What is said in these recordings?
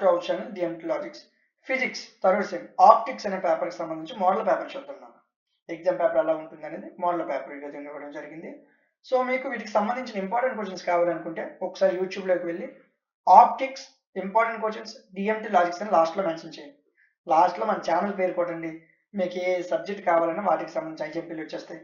Option DMT logics. Physics third sem optics అనే పేపర్కి సంబంధించి మోడల్ పేపర్ చూద్దాం. ఎగ్జామ్ పేపర్ ఎలా ఉంటుంది అనేది మోడల్ పేపర్ ఈ విధంగా ఇవ్వడం జరిగింది. సో మీకు వీటికి సంబంధించిన ఇంపార్టెంట్ క్వశ్చన్స్ కావాలనుకుంటే ఒకసారి యూట్యూబ్లోకి వెళ్ళి optics important questions DMT logics అని లాస్ట్లో మెన్షన్ చేయండి. లాస్ట్లో మన ఛానల్ పేరు కొట్టండి. మీకు ఏ సబ్జెక్ట్ కావాలన్నా వాటికి సంబంధించి ఐఎంపీలు వచ్చేస్తాయి.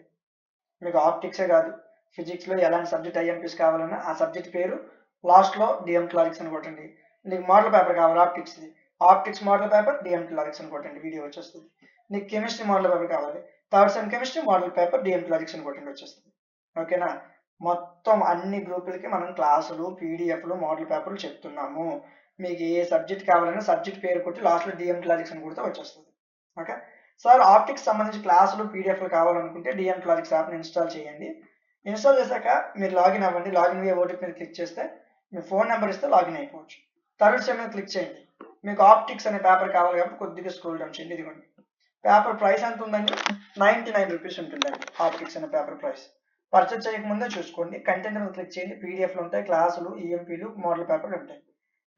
మీకు ఆప్టిక్సే కాదు, ఫిజిక్స్లో ఎలాంటి సబ్జెక్ట్ ఐఎంపీస్ కావాలన్నా ఆ సబ్జెక్ట్ పేరు లాస్ట్లో డిఎంటి లాజిక్స్ అని కొట్టండి. నీకు మోడల్ పేపర్ కావాలి ఆప్టిక్స్ది, optics model paper DMT logics అని కొట్టండి, వీడియో వచ్చేస్తుంది. నీకు కెమిస్ట్రీ మోడల్ పేపర్ కావాలి, third sem chemistry model paper DMT logics అని కొట్టండి, వచ్చేస్తుంది. ఓకేనా? మొత్తం అన్ని గ్రూపులకి మనం క్లాసులు పీడిఎఫ్లు మోడల్ పేపర్లు చెప్తున్నాము. మీకు ఏ సబ్జెక్ట్ కావాలన్నా సబ్జెక్ట్ పేరు కొట్టి లాస్ట్లో డిఎంటి లాజిక్స్ అని కొడితే వచ్చేస్తుంది. ఓకే సార్, ఆప్టిక్స్ సంబంధించి క్లాసులు పీడిఎఫ్లు కావాలనుకుంటే డిఎంటి లాజిక్స్ యాప్ని ఇన్స్టాల్ చేయండి. ఇన్స్టాల్ చేశాక మీరు లాగిన్ అవ్వండి. లాగిన్ అయ్యే ఓటీపీ మీద క్లిక్ చేస్తే మీ ఫోన్ నెంబర్ ఇస్తే లాగిన్ అయిపోవచ్చు. థర్డ్ సెమ్ మీద క్లిక్ చేయండి. మీకు ఆప్టిక్స్ అనే పేపర్ కావాలి కాబట్టి కొద్దిగా స్క్రోల్ డౌన్ చేయండి. ఇదిగోండి పేపర్ ప్రైస్ ఎంత ఉందండి, 99 రూపీస్ ఉంటుందండి ఆప్టిక్స్ అనే పేపర్ ప్రైస్. పర్చేజ్ చేయకముందే చూసుకోండి. కంటెంట్ మీద క్లిక్ చేయండి. పీడిఎఫ్లు ఉంటాయి, క్లాసులు ఈఎంపీలు మోడల్ పేపర్లు ఉంటాయి.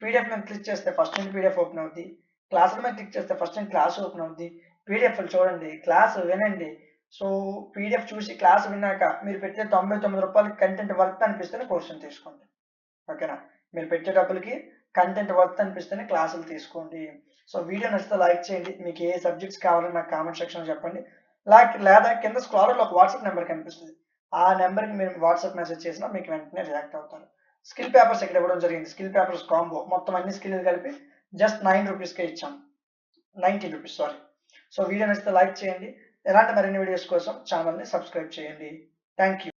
పీడిఎఫ్ మీద క్లిక్ చేస్తే ఫస్ట్ టైం పీడిఎఫ్ ఓపెన్ అవుద్ది. క్లాసుల మీద క్లిక్ చేస్తే ఫస్ట్ టైం క్లాస్ ఓపెన్ అవుద్ది. పీడిఎఫ్లు చూడండి, క్లాస్ వినండి. సో పీడిఎఫ్ చూసి క్లాస్ విన్నాక మీరు పెట్టే 99 రూపాయలకి కంటెంట్ వర్త్ అనిపిస్తేనే కోర్సుని తీసుకోండి. ఓకేనా? మీరు పెట్టే డబ్బులకి కంటెంట్ వర్త్ అనిపిస్తేనే క్లాసులు తీసుకోండి. సో వీడియో నచ్చితే లైక్ చేయండి. మీకు ఏ సబ్జెక్ట్స్ కావాలని నాకు కామెంట్ సెక్షన్లో చెప్పండి. లేదా కింద స్క్రాల్లో ఒక వాట్సాప్ నెంబర్ కనిపిస్తుంది. ఆ నెంబర్కి మీరు వాట్సాప్ మెసేజ్ చేసినా మీకు వెంటనే రియాక్ట్ అవుతారు. స్కిల్ పేపర్స్ ఇక్కడ ఇవ్వడం జరిగింది. స్కిల్ పేపర్స్ కాంబో మొత్తం అన్ని స్కిల్ కలిపి జస్ట్ 9 రూపీస్కే ఇచ్చాం. 90 రూపీస్ సారీ. సో వీడియో నచ్చితే లైక్ చేయండి. ఎలాంటి మరిన్ని వీడియోస్ కోసం ఛానల్ని సబ్స్క్రైబ్ చేయండి. Thank you.